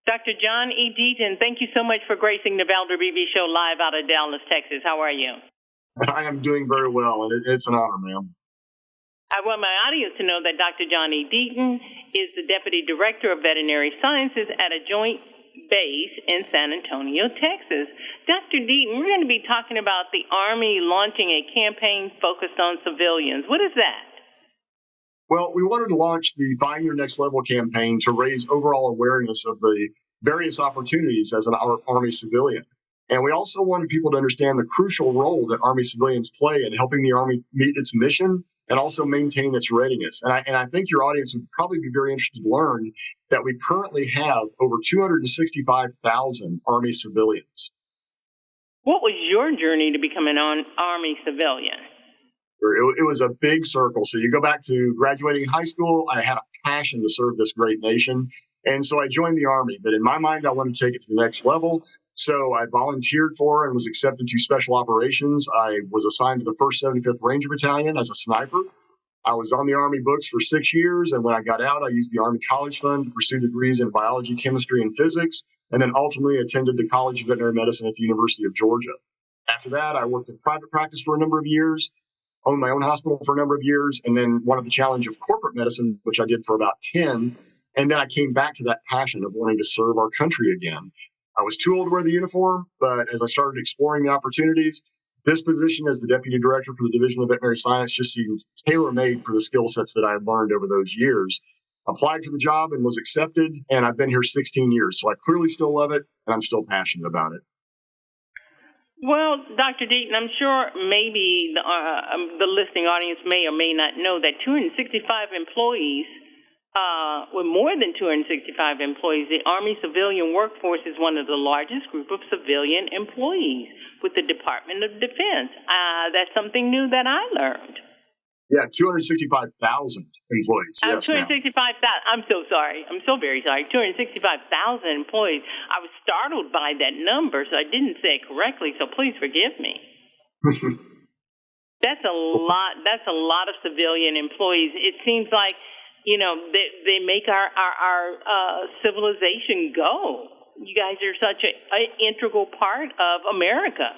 Dr. John E. Deaton, thank you so much for gracing the Valder Beebe Show live out of Dallas, Texas. How are you? I am doing very well, and it's an honor, ma'am. I want my audience to know that Dr. John E. Deaton is the Deputy Director of Veterinary Sciences at a joint base in San Antonio, Texas. Dr. Deaton, we're going to be talking about the Army launching a campaign focused on civilians. What is that? Well, we wanted to launch the Find Your Next Level campaign to raise overall awareness of the various opportunities as an Army civilian. And we also wanted people to understand the crucial role that Army civilians play in helping the Army meet its mission and also maintain its readiness. And I think your audience would probably be very interested to learn that we currently have over 265,000 Army civilians. What was your journey to become an Army civilian? It was a big circle. So you go back to graduating high school, I had a passion to serve this great nation. And so I joined the Army. But in my mind, I wanted to take it to the next level. So I volunteered for and was accepted to Special Operations. I was assigned to the 1st 75th Ranger Battalion as a sniper. I was on the Army books for 6 years. And when I got out, I used the Army College Fund to pursue degrees in biology, chemistry, and physics, and then ultimately attended the College of Veterinary Medicine at the University of Georgia. After that, I worked in private practice for a number of years, owned my own hospital for a number of years, and then wanted the challenge of corporate medicine, which I did for about 10. And then I came back to that passion of wanting to serve our country again. I was too old to wear the uniform, but as I started exploring the opportunities, this position as the Deputy Director for the Division of Veterinary Science just seemed tailor-made for the skill sets that I had learned over those years. Applied for the job and was accepted, and I've been here 16 years, so I clearly still love it, and I'm still passionate about it. Well, Dr. Deaton, I'm sure maybe the listening audience may or may not know that 265 employees, with more than 265 employees, the Army civilian workforce is one of the largest group of civilian employees with the Department of Defense. That's something new that I learned. Yeah, 265,000 employees. Yes, 265,000. I'm so sorry. I'm so very sorry. 265,000 employees. I was startled by that number, so I didn't say it correctly, so please forgive me. That's a lot. That's a lot of civilian employees. It seems like, they make our civilization go. You guys are such an integral part of America.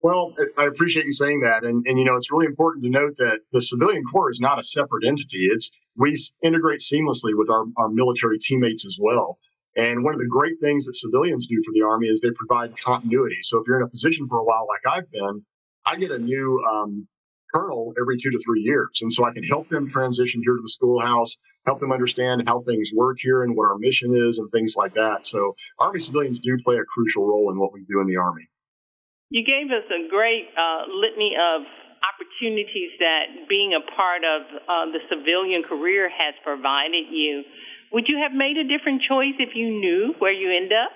Well, I appreciate you saying that. And it's really important to note that the civilian corps is not a separate entity. We integrate seamlessly with our military teammates as well. And one of the great things that civilians do for the Army is they provide continuity. So if you're in a position for a while like I've been, I get a new colonel every 2 to 3 years. And so I can help them transition here to the schoolhouse, help them understand how things work here and what our mission is and things like that. So Army civilians do play a crucial role in what we do in the Army. You gave us a great litany of opportunities that being a part of the civilian career has provided you. Would you have made a different choice if you knew where you end up?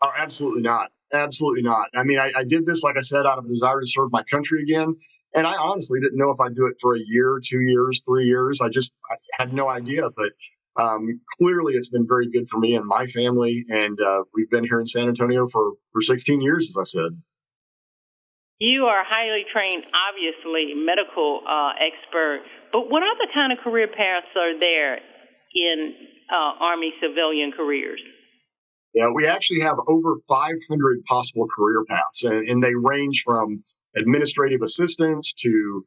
Oh, absolutely not. Absolutely not. I mean, I did this, like I said, out of a desire to serve my country again. And I honestly didn't know if I'd do it for a year, 2 years, 3 years. I had no idea. But clearly, it's been very good for me and my family. And we've been here in San Antonio for 16 years, as I said. You are highly trained, obviously, medical expert. But what other kind of career paths are there in Army civilian careers? Yeah, we actually have over 500 possible career paths, and they range from administrative assistants to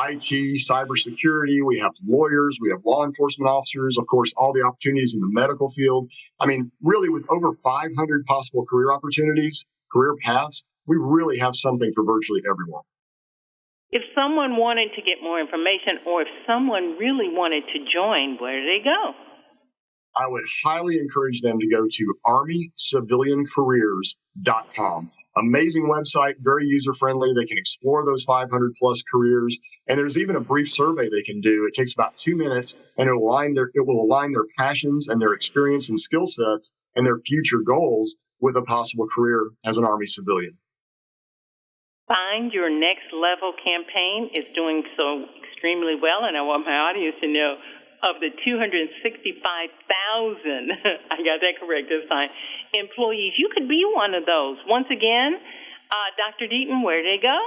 IT, cybersecurity. We have lawyers, we have law enforcement officers, of course, all the opportunities in the medical field. I mean, really, with over 500 possible career opportunities, career paths, we really have something for virtually everyone. If someone wanted to get more information, or if someone really wanted to join, where do they go? I would highly encourage them to go to ArmyCivilianCareers.com. Amazing website, very user-friendly. They can explore those 500 plus careers. And there's even a brief survey they can do. It takes about 2 minutes, and it will align their passions and their experience and skill sets and their future goals with a possible career as an Army civilian. Find Your Next Level campaign is doing so extremely well, and I want my audience to know of the 265,000, I got that correct this time, employees, you could be one of those. Once again, Dr. Deaton, where do they go?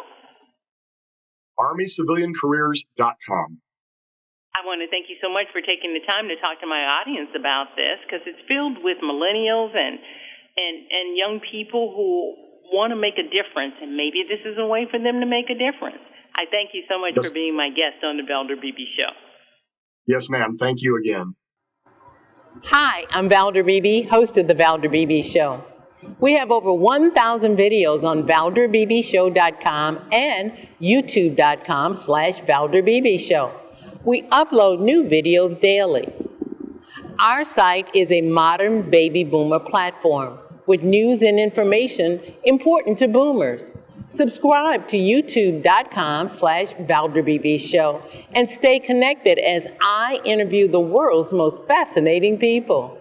ArmyCivilianCareers.com. I want to thank you so much for taking the time to talk to my audience about this, because it's filled with millennials and young people who want to make a difference, and maybe this is a way for them to make a difference. I thank you so much Yes. for being my guest on the Valder Beebe Show. Yes, ma'am. Thank you again. Hi, I'm Valder Beebe, host of The Valder Beebe Show. We have over 1,000 videos on ValderBeebeShow.com and YouTube.com/ValderBeebeShow. We upload new videos daily. Our site is a modern baby boomer platform with news and information important to boomers. Subscribe to YouTube.com/ValderBeebeShow and stay connected as I interview the world's most fascinating people.